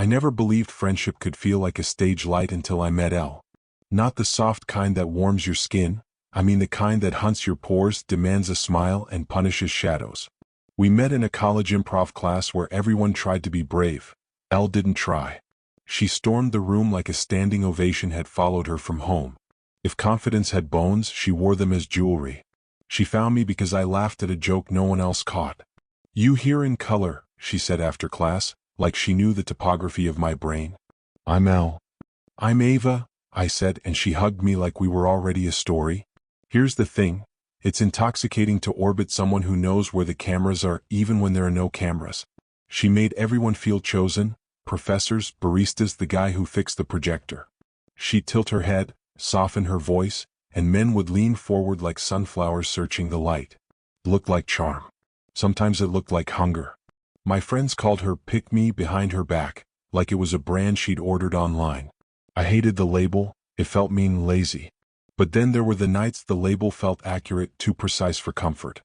I never believed friendship could feel like a stage light until I met Elle. Not the soft kind that warms your skin, I mean the kind that hunts your pores, demands a smile, and punishes shadows. We met in a college improv class where everyone tried to be brave. Elle didn't try. She stormed the room like a standing ovation had followed her from home. If confidence had bones, she wore them as jewelry. She found me because I laughed at a joke no one else caught. "You hear in color," she said after class, like she knew the topography of my brain. "I'm Elle." "I'm Ava," I said, and she hugged me like we were already a story. Here's the thing. It's intoxicating to orbit someone who knows where the cameras are even when there are no cameras. She made everyone feel chosen, professors, baristas, the guy who fixed the projector. She'd tilt her head, soften her voice, and men would lean forward like sunflowers searching the light. It looked like charm. Sometimes it looked like hunger. My friends called her "pick me" behind her back, like it was a brand she'd ordered online. I hated the label, it felt mean, lazy. But then there were the nights the label felt accurate, too precise for comfort.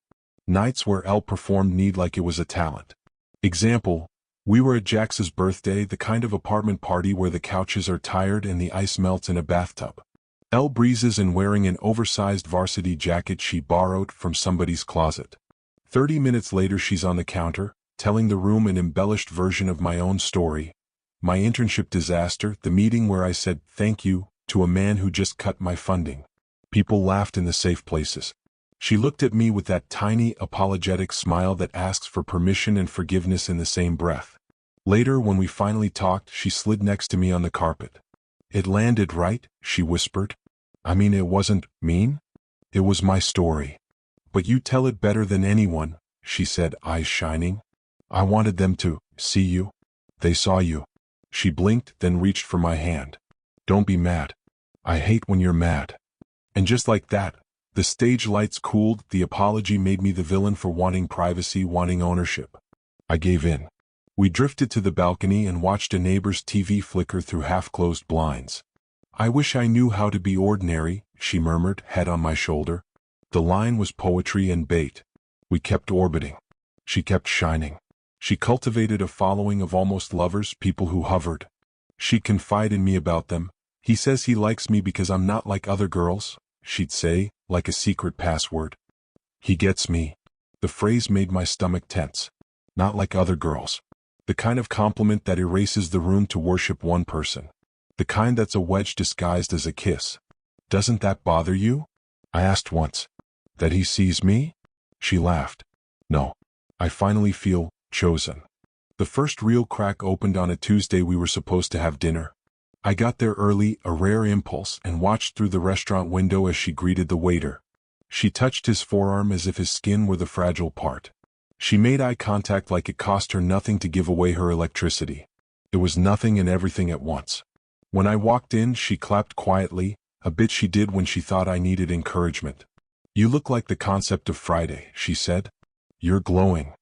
Nights where Elle performed need like it was a talent. Example, we were at Jax's birthday, the kind of apartment party where the couches are tired and the ice melts in a bathtub. Elle breezes in wearing an oversized varsity jacket she borrowed from somebody's closet. 30 minutes later she's on the counter, telling the room an embellished version of my own story. My internship disaster, the meeting where I said thank you to a man who just cut my funding. People laughed in the safe places. She looked at me with that tiny, apologetic smile that asks for permission and forgiveness in the same breath. Later, when we finally talked, she slid next to me on the carpet. "It landed right," she whispered. "I mean, it wasn't mean. It was my story. But you tell it better than anyone," she said, eyes shining. "I wanted them to see you. They saw you." She blinked, then reached for my hand. "Don't be mad. I hate when you're mad." And just like that, the stage lights cooled. The apology made me the villain for wanting privacy, wanting ownership. I gave in. We drifted to the balcony and watched a neighbor's TV flicker through half-closed blinds. "I wish I knew how to be ordinary," she murmured, head on my shoulder. The line was poetry and bait. We kept orbiting. She kept shining. She cultivated a following of almost lovers, people who hovered. She'd confide in me about them. "He says he likes me because I'm not like other girls," she'd say, like a secret password. "He gets me." The phrase made my stomach tense. Not like other girls. The kind of compliment that erases the room to worship one person. The kind that's a wedge disguised as a kiss. "Doesn't that bother you?" I asked once. "That he sees me?" She laughed. "No. I finally feel chosen." The first real crack opened on a Tuesday. We were supposed to have dinner. I got there early, a rare impulse, and watched through the restaurant window as she greeted the waiter. She touched his forearm as if his skin were the fragile part. She made eye contact like it cost her nothing to give away her electricity. It was nothing and everything at once. When I walked in, she clapped quietly, a bit she did when she thought I needed encouragement. "You look like the concept of Friday," she said. "You're glowing."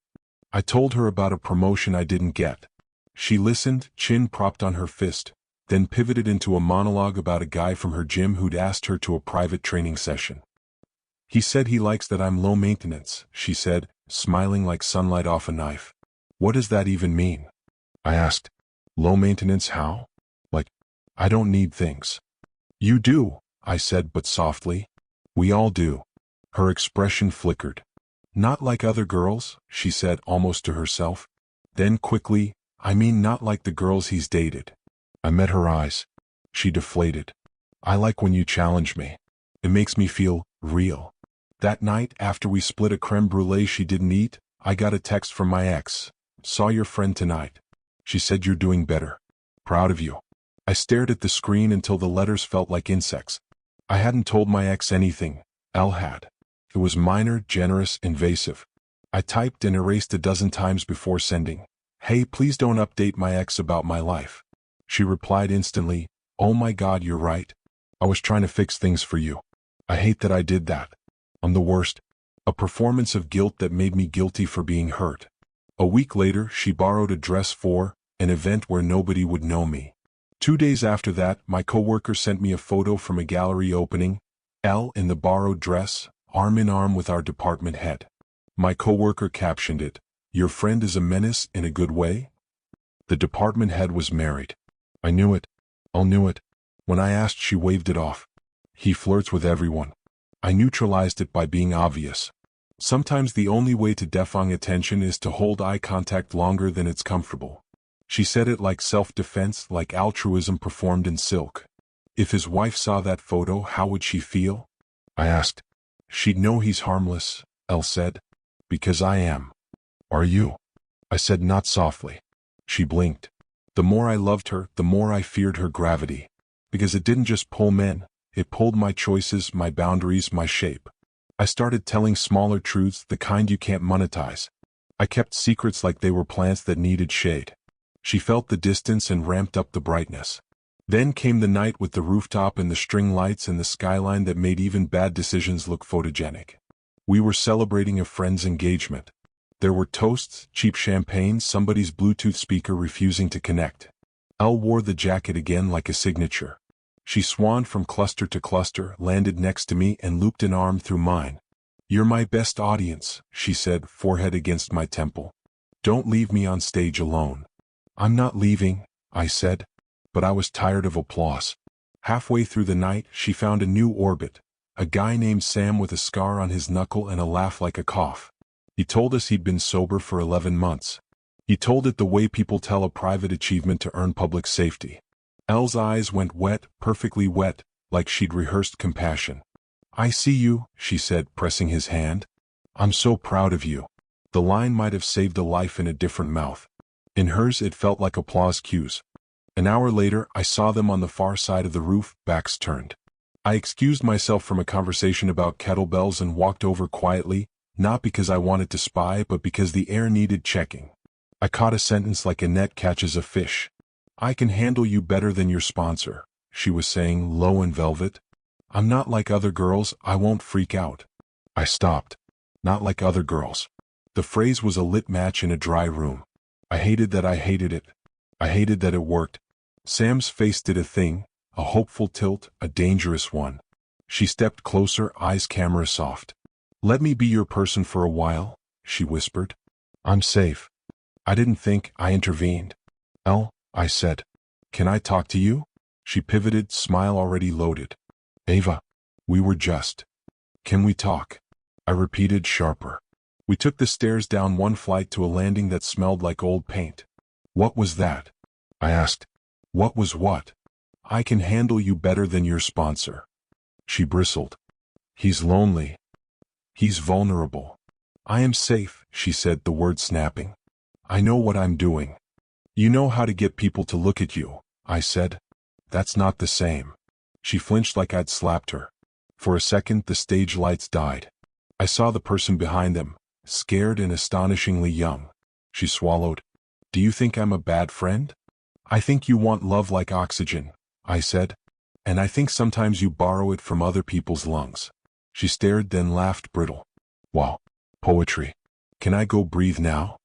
I told her about a promotion I didn't get. She listened, chin propped on her fist, then pivoted into a monologue about a guy from her gym who'd asked her to a private training session. "He said he likes that I'm low maintenance," she said, smiling like sunlight off a knife. "What does that even mean?" I asked. "Low maintenance how? Like, I don't need things." "You do," I said, but softly. "We all do." Her expression flickered. "Not like other girls," she said, almost to herself. Then quickly, "I mean not like the girls he's dated." I met her eyes. She deflated. "I like when you challenge me. It makes me feel real." That night, after we split a creme brulee she didn't eat, I got a text from my ex. "Saw your friend tonight. She said you're doing better. Proud of you." I stared at the screen until the letters felt like insects. I hadn't told my ex anything. Elle had. It was minor, generous, invasive. I typed and erased a dozen times before sending. "Hey, please don't update my ex about my life." She replied instantly, "Oh my God, you're right. I was trying to fix things for you. I hate that I did that. I'm the worst." A performance of guilt that made me guilty for being hurt. A week later, she borrowed a dress for an event where nobody would know me. 2 days after that, my coworker sent me a photo from a gallery opening. Elle in the borrowed dress, arm in arm with our department head. My coworker captioned it, "Your friend is a menace in a good way?" The department head was married. I knew it. Elle knew it. When I asked, she waved it off. He flirts with everyone. I neutralized it by being obvious. Sometimes the only way to defang attention is to hold eye contact longer than it's comfortable. She said it like self-defense, like altruism performed in silk. If his wife saw that photo, how would she feel? I asked. She'd know he's harmless, Elle said. Because I am. Are you? I said, not softly. She blinked. The more I loved her, the more I feared her gravity. Because it didn't just pull men, it pulled my choices, my boundaries, my shape. I started telling smaller truths, the kind you can't monetize. I kept secrets like they were plants that needed shade. She felt the distance and ramped up the brightness. Then came the night with the rooftop and the string lights and the skyline that made even bad decisions look photogenic. We were celebrating a friend's engagement. There were toasts, cheap champagne, somebody's Bluetooth speaker refusing to connect. Elle wore the jacket again like a signature. She swanned from cluster to cluster, landed next to me and looped an arm through mine. You're my best audience, she said, forehead against my temple. Don't leave me on stage alone. I'm not leaving, I said. But I was tired of applause. Halfway through the night, she found a new orbit. A guy named Sam with a scar on his knuckle and a laugh like a cough. He told us he'd been sober for 11 months. He told it the way people tell a private achievement to earn public safety. Elle's eyes went wet, perfectly wet, like she'd rehearsed compassion. I see you, she said, pressing his hand. I'm so proud of you. The line might have saved a life in a different mouth. In hers it felt like applause cues. An hour later, I saw them on the far side of the roof, backs turned. I excused myself from a conversation about kettlebells and walked over quietly, not because I wanted to spy but because the air needed checking. I caught a sentence like a net catches a fish. I can handle you better than your sponsor, she was saying, low and velvet. I'm not like other girls, I won't freak out. I stopped. Not like other girls. The phrase was a lit match in a dry room. I hated that I hated it. I hated that it worked. Sam's face did a thing, a hopeful tilt, a dangerous one. She stepped closer, eyes camera soft. Let me be your person for a while, she whispered. I'm safe. I didn't think, I intervened. Elle, I said. Can I talk to you? She pivoted, smile already loaded. Ava. We were just. Can we talk? I repeated, sharper. We took the stairs down one flight to a landing that smelled like old paint. What was that? I asked. What was what? I can handle you better than your sponsor. She bristled. He's lonely. He's vulnerable. I am safe, she said, the words snapping. I know what I'm doing. You know how to get people to look at you, I said. That's not the same. She flinched like I'd slapped her. For a second, the stage lights died. I saw the person behind them, scared and astonishingly young. She swallowed. Do you think I'm a bad friend? I think you want love like oxygen, I said. And I think sometimes you borrow it from other people's lungs. She stared, then laughed brittle. Wow. Poetry. Can I go breathe now?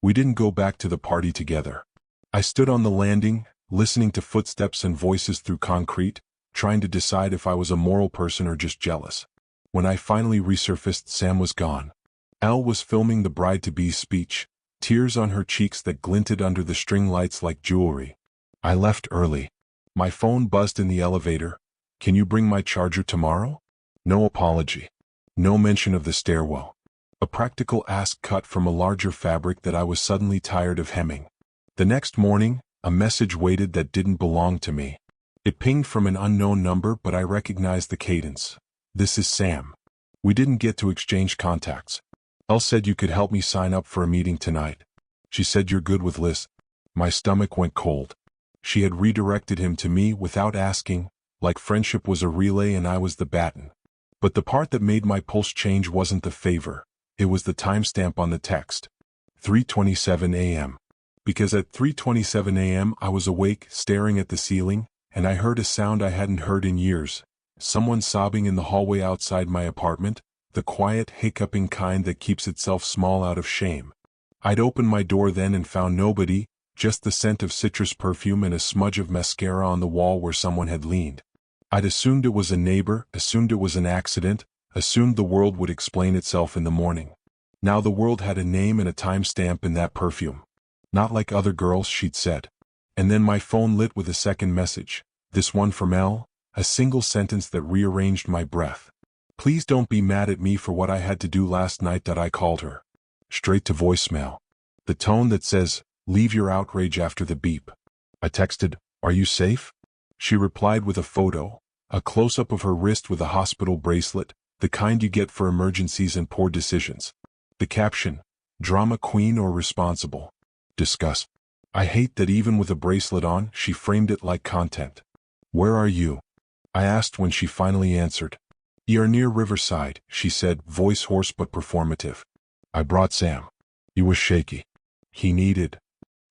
We didn't go back to the party together. I stood on the landing, listening to footsteps and voices through concrete, trying to decide if I was a moral person or just jealous. When I finally resurfaced, Sam was gone. Elle was filming the bride-to-be's speech, tears on her cheeks that glinted under the string lights like jewelry. I left early. My phone buzzed in the elevator. Can you bring my charger tomorrow? No apology. No mention of the stairwell. A practical ask cut from a larger fabric that I was suddenly tired of hemming. The next morning, a message waited that didn't belong to me. It pinged from an unknown number, but I recognized the cadence. This is Sam. We didn't get to exchange contacts. Elle said you could help me sign up for a meeting tonight. She said you're good with lists. My stomach went cold. She had redirected him to me without asking, like friendship was a relay and I was the baton. But the part that made my pulse change wasn't the favor. It was the timestamp on the text. 3:27 a.m. Because at 3:27 a.m. I was awake, staring at the ceiling, and I heard a sound I hadn't heard in years. Someone sobbing in the hallway outside my apartment, the quiet, hiccuping kind that keeps itself small out of shame. I'd opened my door then and found nobody, just the scent of citrus perfume and a smudge of mascara on the wall where someone had leaned. I'd assumed it was a neighbor, assumed it was an accident, assumed the world would explain itself in the morning. Now the world had a name and a timestamp in that perfume. Not like other girls, she'd said. And then my phone lit with a second message. This one from Elle, a single sentence that rearranged my breath. Please don't be mad at me for what I had to do last night. I called her. Straight to voicemail. The tone that says, leave your outrage after the beep. I texted, are you safe? She replied with a photo, a close-up of her wrist with a hospital bracelet, the kind you get for emergencies and poor decisions. The caption, drama queen or responsible. Disgust. I hate that even with a bracelet on, she framed it like content. Where are you? I asked when she finally answered. You're near Riverside, she said, voice hoarse but performative. I brought Sam. He was shaky. He needed.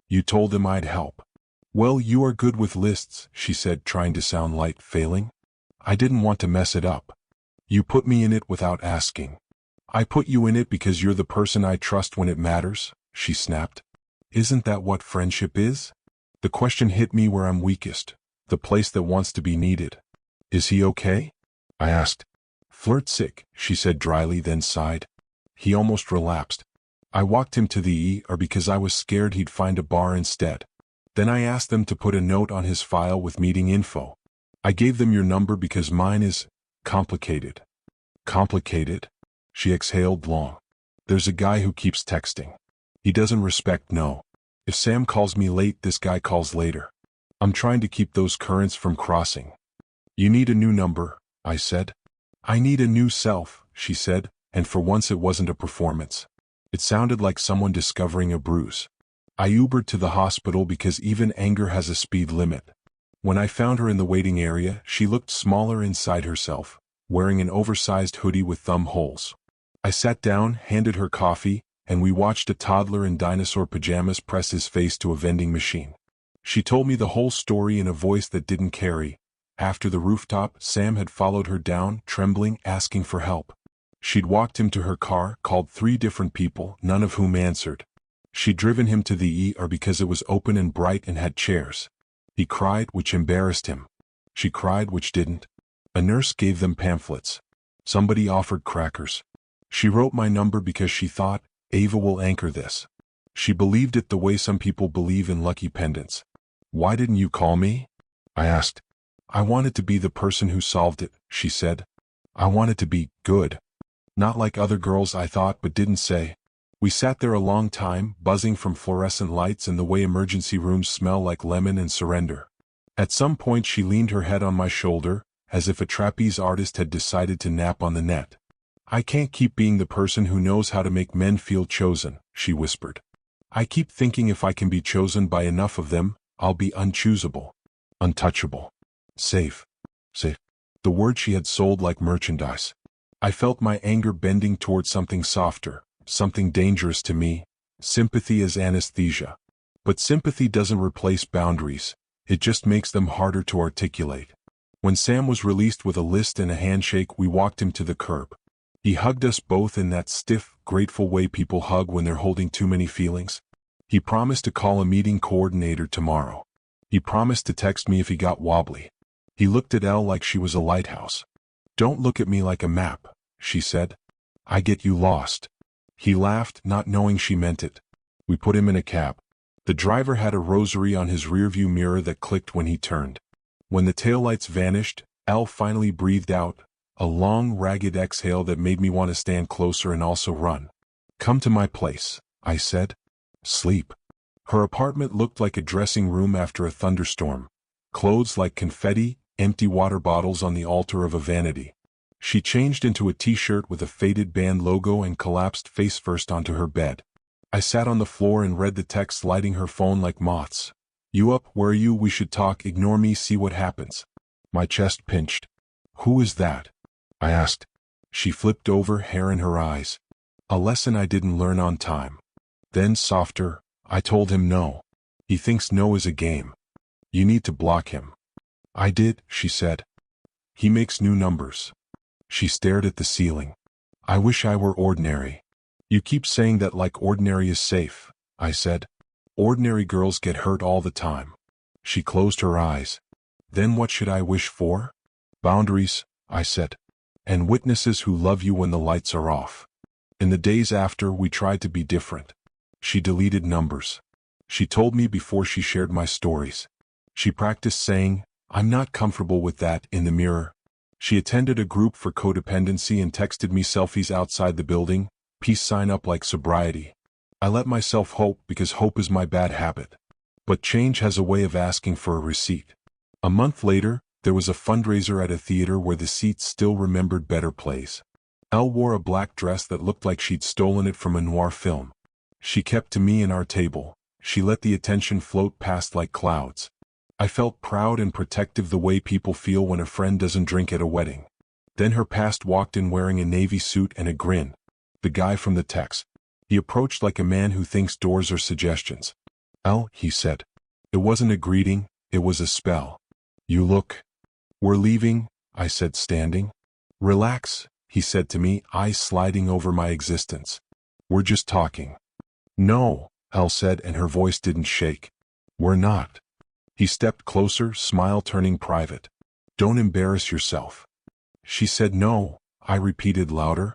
You told him I'd help. Well, you are good with lists, she said, trying to sound light, failing. I didn't want to mess it up. You put me in it without asking. I put you in it because you're the person I trust when it matters, she snapped. Isn't that what friendship is? The question hit me where I'm weakest, the place that wants to be needed. Is he okay? I asked. Flirt sick, she said dryly, then sighed. He almost relapsed. I walked him to the ER because I was scared he'd find a bar instead. Then I asked them to put a note on his file with meeting info. I gave them your number because mine is complicated. Complicated? She exhaled long. There's a guy who keeps texting. He doesn't respect no. If Sam calls me late, this guy calls later. I'm trying to keep those currents from crossing. You need a new number, I said. I need a new self, she said, and for once it wasn't a performance. It sounded like someone discovering a bruise. I Ubered to the hospital because even anger has a speed limit. When I found her in the waiting area, she looked smaller inside herself, wearing an oversized hoodie with thumb holes. I sat down, handed her coffee, and we watched a toddler in dinosaur pajamas press his face to a vending machine. She told me the whole story in a voice that didn't carry. After the rooftop, Sam had followed her down, trembling, asking for help. She'd walked him to her car, called 3 different people, none of whom answered. She'd driven him to the ER because it was open and bright and had chairs. He cried, which embarrassed him. She cried, which didn't. A nurse gave them pamphlets. Somebody offered crackers. She wrote my number because she thought, Ava will anchor this. She believed it the way some people believe in lucky pendants. Why didn't you call me? I asked. I wanted to be the person who solved it, she said. I wanted to be good. Not like other girls, I thought, but didn't say. We sat there a long time, buzzing from fluorescent lights and the way emergency rooms smell like lemon and surrender. At some point she leaned her head on my shoulder, as if a trapeze artist had decided to nap on the net. I can't keep being the person who knows how to make men feel chosen, she whispered. I keep thinking if I can be chosen by enough of them, I'll be unchoosable. Untouchable. Safe. Safe. The word she had sold like merchandise. I felt my anger bending towards something softer, something dangerous to me, sympathy as anesthesia. But sympathy doesn't replace boundaries, it just makes them harder to articulate. When Sam was released with a list and a handshake, we walked him to the curb. He hugged us both in that stiff, grateful way people hug when they're holding too many feelings. He promised to call a meeting coordinator tomorrow. He promised to text me if he got wobbly. He looked at Elle like she was a lighthouse. Don't look at me like a map, she said. I get you lost. He laughed, not knowing she meant it. We put him in a cab. The driver had a rosary on his rearview mirror that clicked when he turned. When the taillights vanished, Elle finally breathed out, a long, ragged exhale that made me want to stand closer and also run. Come to my place, I said. Sleep. Her apartment looked like a dressing room after a thunderstorm. Clothes like confetti, empty water bottles on the altar of a vanity. She changed into a t-shirt with a faded band logo and collapsed face first onto her bed. I sat on the floor and read the text, lighting her phone like moths. You up? Where are you? We should talk. Ignore me, see what happens. My chest pinched. Who is that? I asked. She flipped over, hair in her eyes. A lesson I didn't learn on time. Then, softer, I told him no. He thinks no is a game. You need to block him. I did, she said. He makes new numbers. She stared at the ceiling. I wish I were ordinary. You keep saying that like ordinary is safe, I said. Ordinary girls get hurt all the time. She closed her eyes. Then what should I wish for? Boundaries, I said. And witnesses who love you when the lights are off. In the days after, we tried to be different. She deleted numbers. She told me before she shared my stories. She practiced saying, "I'm not comfortable with that," in the mirror. She attended a group for codependency and texted me selfies outside the building, peace sign up like sobriety. I let myself hope because hope is my bad habit. But change has a way of asking for a receipt. A month later, there was a fundraiser at a theater where the seats still remembered better plays. Elle wore a black dress that looked like she'd stolen it from a noir film. She kept to me and our table. She let the attention float past like clouds. I felt proud and protective the way people feel when a friend doesn't drink at a wedding. Then her past walked in wearing a navy suit and a grin. The guy from the text. He approached like a man who thinks doors are suggestions. "Elle," he said. It wasn't a greeting, it was a spell. "You look." "We're leaving," I said, standing. "Relax," he said to me, eyes sliding over my existence. "We're just talking." "No," Elle said, and her voice didn't shake. "We're not." He stepped closer, smile turning private. "Don't embarrass yourself." She said no, I repeated louder.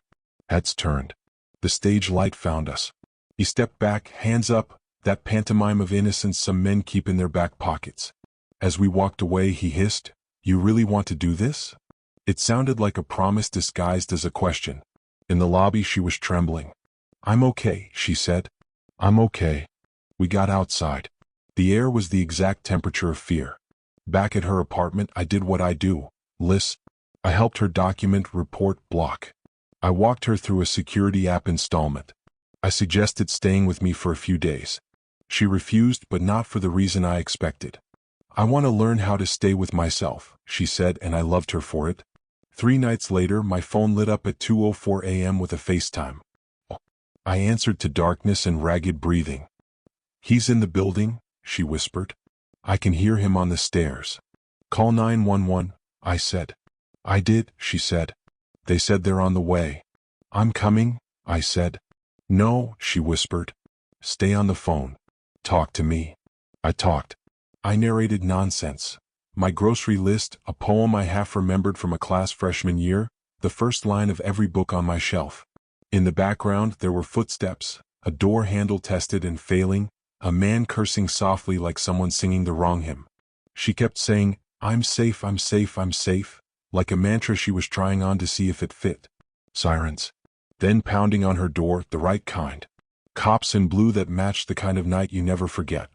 Heads turned. The stage light found us. He stepped back, hands up, that pantomime of innocence some men keep in their back pockets. As we walked away, he hissed, "You really want to do this?" It sounded like a promise disguised as a question. In the lobby, she was trembling. "I'm okay," she said. "I'm okay." We got outside. The air was the exact temperature of fear. Back at her apartment, I did what I do. List. I helped her document, report, block. I walked her through a security app installment. I suggested staying with me for a few days. She refused, but not for the reason I expected. "I want to learn how to stay with myself," she said, and I loved her for it. 3 nights later, my phone lit up at 2:04 a.m. with a FaceTime. I answered to darkness and ragged breathing. "He's in the building," she whispered. "I can hear him on the stairs." "Call 911, I said. "I did," she said. "They said they're on the way." "I'm coming," I said. "No," she whispered. "Stay on the phone. Talk to me." I talked. I narrated nonsense. My grocery list, a poem I half remembered from a class freshman year, the first line of every book on my shelf. In the background, there were footsteps, a door handle tested and failing, a man cursing softly like someone singing the wrong hymn. She kept saying, "I'm safe, I'm safe, I'm safe," like a mantra she was trying on to see if it fit. Sirens. Then pounding on her door, the right kind. Cops in blue that matched the kind of night you never forget.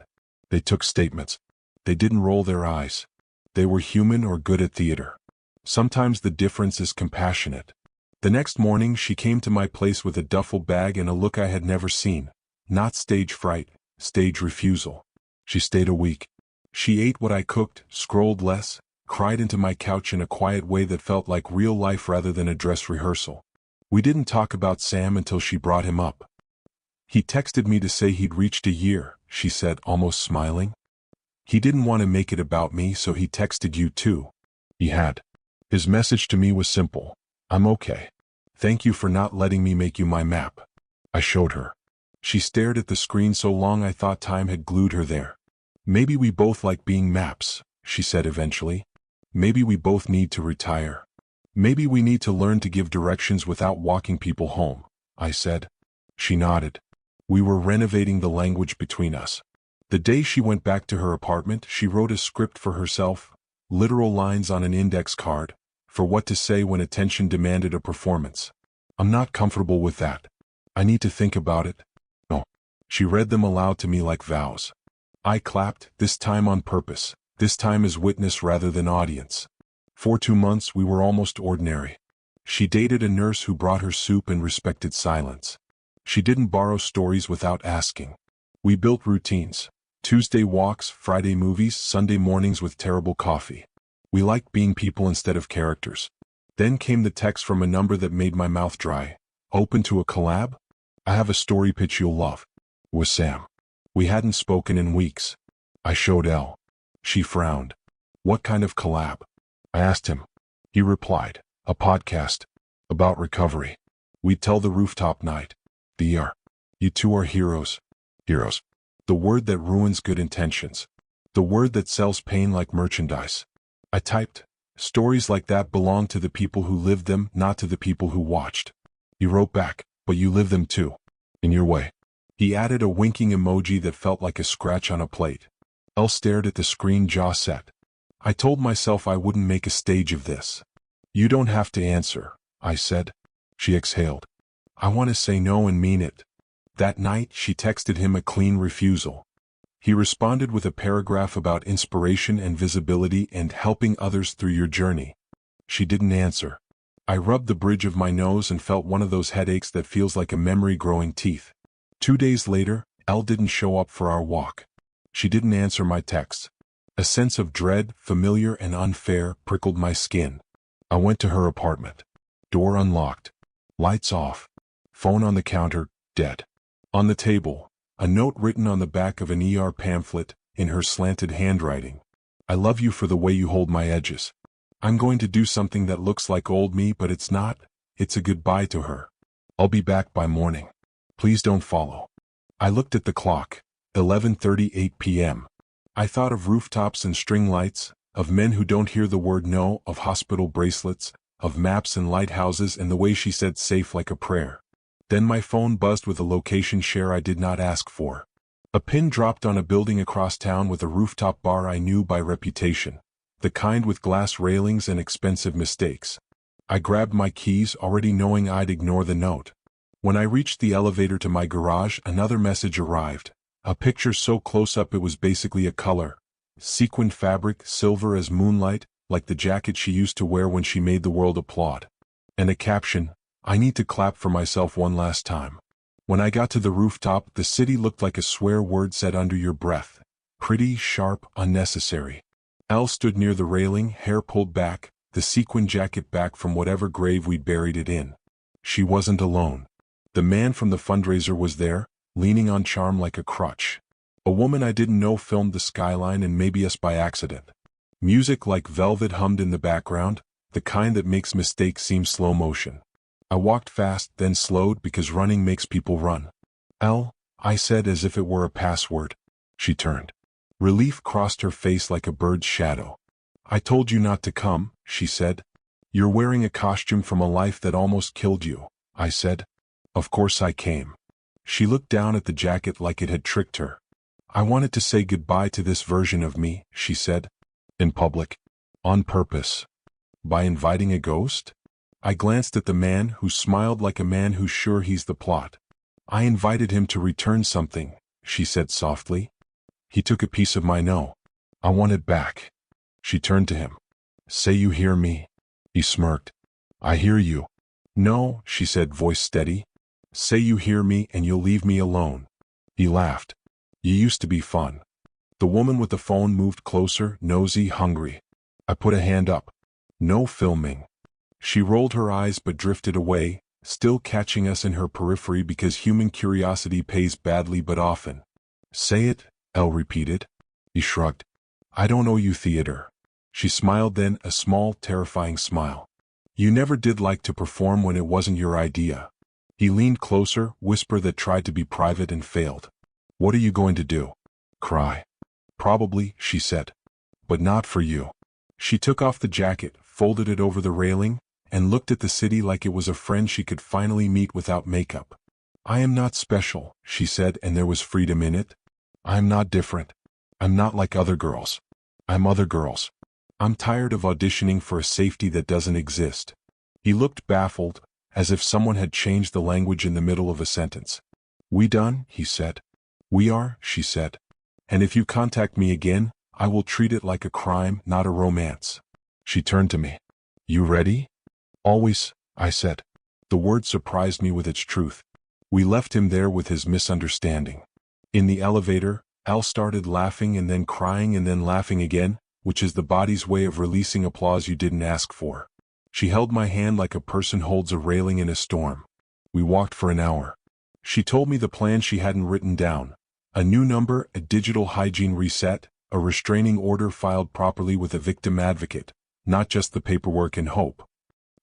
They took statements. They didn't roll their eyes. They were human or good at theater. Sometimes the difference is compassionate. The next morning she came to my place with a duffel bag and a look I had never seen. Not stage fright, stage refusal. She stayed a week. She ate what I cooked, scrolled less, cried into my couch in a quiet way that felt like real life rather than a dress rehearsal. We didn't talk about Sam until she brought him up. "He texted me to say he'd reached a year," she said, almost smiling. "He didn't want to make it about me, so he texted you too." He had. His message to me was simple. "I'm okay. Thank you for not letting me make you my map." I showed her. She stared at the screen so long I thought time had glued her there. "Maybe we both like being maps," she said eventually. "Maybe we both need to retire. Maybe we need to learn to give directions without walking people home," I said. She nodded. We were renovating the language between us. The day she went back to her apartment, she wrote a script for herself, literal lines on an index card, for what to say when attention demanded a performance. "I'm not comfortable with that. I need to think about it." No. She read them aloud to me like vows. I clapped, this time on purpose, this time as witness rather than audience. For 2 months we were almost ordinary. She dated a nurse who brought her soup and respected silence. She didn't borrow stories without asking. We built routines. Tuesday walks, Friday movies, Sunday mornings with terrible coffee. We liked being people instead of characters. Then came the text from a number that made my mouth dry. "Open to a collab? I have a story pitch you'll love." It was Sam. We hadn't spoken in weeks. I showed Elle. She frowned. "What kind of collab?" I asked him. He replied, "A podcast. About recovery. We'd tell the rooftop night. You two are heroes." Heroes. The word that ruins good intentions. The word that sells pain like merchandise. I typed, "Stories like that belong to the people who lived them, not to the people who watched." He wrote back, "But you live them too. In your way." He added a winking emoji that felt like a scratch on a plate. Elle stared at the screen, jaw set. I told myself I wouldn't make a stage of this. You don't have to answer, I said. She exhaled. I want to say no and mean it. That night, she texted him a clean refusal. He responded with a paragraph about inspiration and visibility and helping others through your journey. She didn't answer. I rubbed the bridge of my nose and felt one of those headaches that feels like a memory growing teeth. 2 days later, Elle didn't show up for our walk. She didn't answer my texts. A sense of dread, familiar and unfair, prickled my skin. I went to her apartment. Door unlocked. Lights off. Phone on the counter, dead. On the table, a note written on the back of an ER pamphlet, in her slanted handwriting. I love you for the way you hold my edges. I'm going to do something that looks like old me, but it's not. It's a goodbye to her. I'll be back by morning. Please don't follow. I looked at the clock. 11:38 p.m. I thought of rooftops and string lights, of men who don't hear the word no, of hospital bracelets, of maps and lighthouses, and the way she said safe like a prayer. Then my phone buzzed with a location share I did not ask for. A pin dropped on a building across town with a rooftop bar I knew by reputation, the kind with glass railings and expensive mistakes. I grabbed my keys, already knowing I'd ignore the note. When I reached the elevator to my garage, another message arrived. A picture so close up it was basically a color. Sequined fabric, silver as moonlight, like the jacket she used to wear when she made the world applaud. And a caption, I need to clap for myself one last time. When I got to the rooftop, the city looked like a swear word said under your breath. Pretty, sharp, unnecessary. Elle stood near the railing, hair pulled back, the sequin jacket back from whatever grave we'd buried it in. She wasn't alone. The man from the fundraiser was there, leaning on charm like a crutch. A woman I didn't know filmed the skyline and maybe us by accident. Music like velvet hummed in the background, the kind that makes mistakes seem slow motion. I walked fast, then slowed because running makes people run. Elle, I said as if it were a password. She turned. Relief crossed her face like a bird's shadow. I told you not to come, she said. You're wearing a costume from a life that almost killed you, I said. Of course I came. She looked down at the jacket like it had tricked her. I wanted to say goodbye to this version of me, she said. In public. On purpose. By inviting a ghost? I glanced at the man who smiled like a man who's sure he's the plot. I invited him to return something, she said softly. He took a piece of my no. I want it back. She turned to him. Say you hear me. He smirked. I hear you. No, she said, voice steady. Say you hear me and you'll leave me alone. He laughed. You used to be fun. The woman with the phone moved closer, nosy, hungry. I put a hand up. No filming. She rolled her eyes but drifted away, still catching us in her periphery because human curiosity pays badly but often. Say it, Elle repeated. He shrugged. I don't owe you theater. She smiled then, a small, terrifying smile. You never did like to perform when it wasn't your idea. He leaned closer, whisper that tried to be private and failed. What are you going to do? Cry. Probably, she said. But not for you. She took off the jacket, folded it over the railing, and looked at the city like it was a friend she could finally meet without makeup. I am not special, she said, and there was freedom in it. I'm not different. I'm not like other girls. I'm other girls. I'm tired of auditioning for a safety that doesn't exist. He looked baffled, as if someone had changed the language in the middle of a sentence. We done, he said. We are, she said. And if you contact me again, I will treat it like a crime, not a romance. She turned to me. You ready? Always, I said. The word surprised me with its truth. We left him there with his misunderstanding. In the elevator, Elle started laughing and then crying and then laughing again, which is the body's way of releasing applause you didn't ask for. She held my hand like a person holds a railing in a storm. We walked for an hour. She told me the plan she hadn't written down. A new number, a digital hygiene reset, a restraining order filed properly with a victim advocate, not just the paperwork and hope.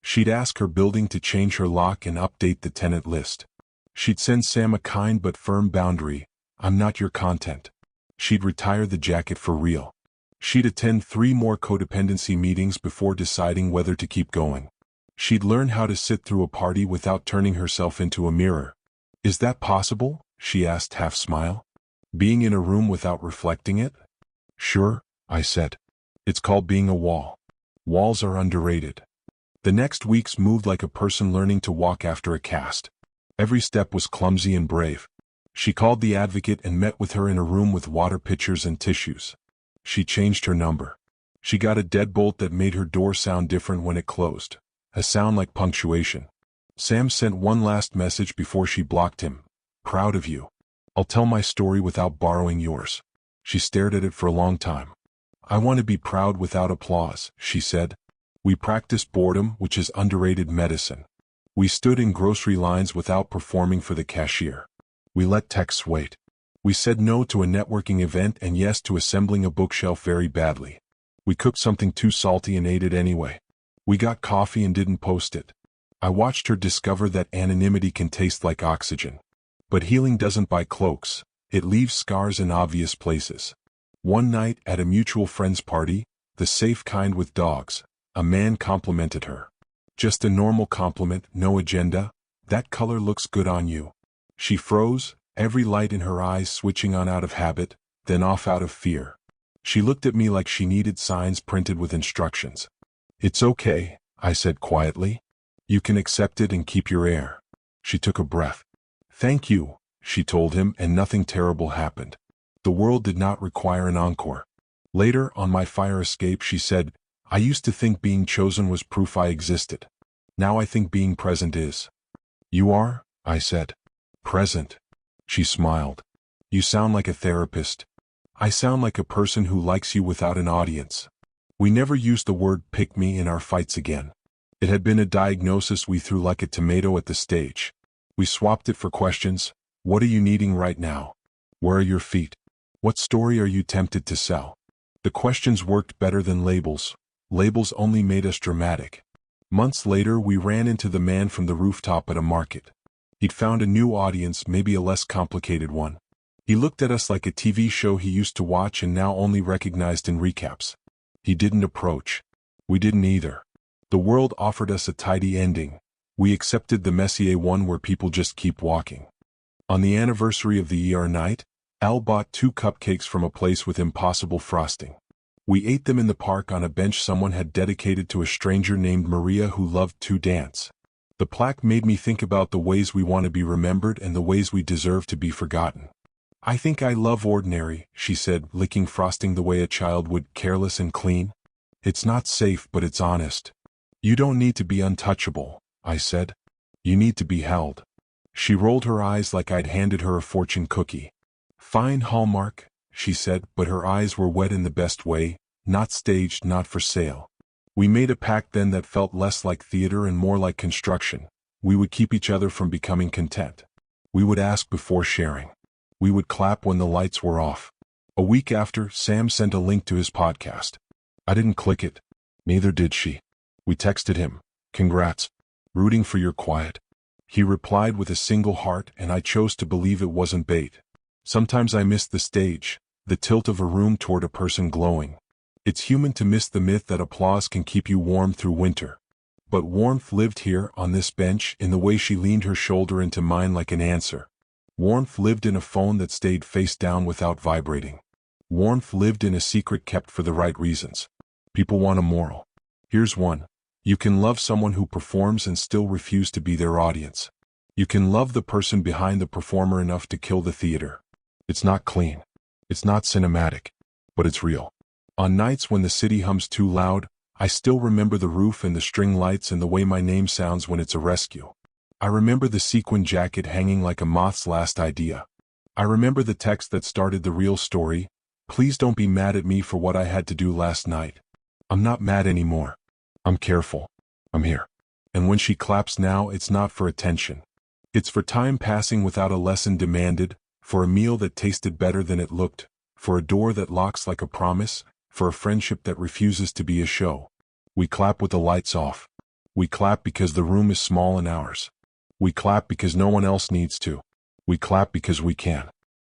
She'd ask her building to change her lock and update the tenant list. She'd send Sam a kind but firm boundary, I'm not your content. She'd retire the jacket for real. She'd attend 3 more codependency meetings before deciding whether to keep going. She'd learn how to sit through a party without turning herself into a mirror. Is that possible? she asked, half smile. Being in a room without reflecting it? Sure, I said. It's called being a wall. Walls are underrated. The next weeks moved like a person learning to walk after a cast. Every step was clumsy and brave. She called the advocate and met with her in a room with water pitchers and tissues. She changed her number. She got a deadbolt that made her door sound different when it closed. A sound like punctuation. Sam sent one last message before she blocked him. Proud of you. I'll tell my story without borrowing yours. She stared at it for a long time. I want to be proud without applause, she said. We practiced boredom, which is underrated medicine. We stood in grocery lines without performing for the cashier. We let texts wait. We said no to a networking event and yes to assembling a bookshelf very badly. We cooked something too salty and ate it anyway. We got coffee and didn't post it. I watched her discover that anonymity can taste like oxygen. But healing doesn't buy cloaks, it leaves scars in obvious places. One night at a mutual friend's party, the safe kind with dogs, a man complimented her. Just a normal compliment, no agenda. That color looks good on you. She froze, every light in her eyes switching on out of habit, then off out of fear. She looked at me like she needed signs printed with instructions. It's okay, I said quietly. You can accept it and keep your air. She took a breath. Thank you, she told him, and nothing terrible happened. The world did not require an encore. Later, on my fire escape, she said, I used to think being chosen was proof I existed. Now I think being present is. You are? I said. Present. She smiled. You sound like a therapist. I sound like a person who likes you without an audience. We never used the word pick me in our fights again. It had been a diagnosis we threw like a tomato at the stage. We swapped it for questions. What are you needing right now? Where are your feet? What story are you tempted to sell? The questions worked better than labels. Labels only made us dramatic. Months later, we ran into the man from the rooftop at a market. He'd found a new audience, maybe a less complicated one. He looked at us like a TV show he used to watch and now only recognized in recaps. He didn't approach. We didn't either. The world offered us a tidy ending. We accepted the Messier one where people just keep walking. On the anniversary of the ER night, Al bought 2 cupcakes from a place with impossible frosting. We ate them in the park on a bench someone had dedicated to a stranger named Maria who loved to dance. The plaque made me think about the ways we want to be remembered and the ways we deserve to be forgotten. I think I love ordinary, she said, licking frosting the way a child would, careless and clean. It's not safe, but it's honest. You don't need to be untouchable, I said. You need to be held. She rolled her eyes like I'd handed her a fortune cookie. Fine Hallmark, she said, but her eyes were wet in the best way, not staged, not for sale. We made a pact then that felt less like theater and more like construction. We would keep each other from becoming content. We would ask before sharing. We would clap when the lights were off. A week after, Sam sent a link to his podcast. I didn't click it. Neither did she. We texted him. Congrats. Rooting for your quiet. He replied with a single heart, and I chose to believe it wasn't bait. Sometimes I miss the stage, the tilt of a room toward a person glowing. It's human to miss the myth that applause can keep you warm through winter. But warmth lived here, on this bench, in the way she leaned her shoulder into mine like an answer. Warmth lived in a phone that stayed face down without vibrating. Warmth lived in a secret kept for the right reasons. People want a moral. Here's one. You can love someone who performs and still refuse to be their audience. You can love the person behind the performer enough to kill the theater. It's not clean. It's not cinematic. But it's real. On nights when the city hums too loud, I still remember the roof and the string lights and the way my name sounds when it's a rescue. I remember the sequin jacket hanging like a moth's last idea. I remember the text that started the real story. Please don't be mad at me for what I had to do last night. I'm not mad anymore. I'm careful. I'm here. And when she claps now, it's not for attention. It's for time passing without a lesson demanded, for a meal that tasted better than it looked, for a door that locks like a promise, for a friendship that refuses to be a show. We clap with the lights off. We clap because the room is small and ours. We clap because no one else needs to. We clap because we can.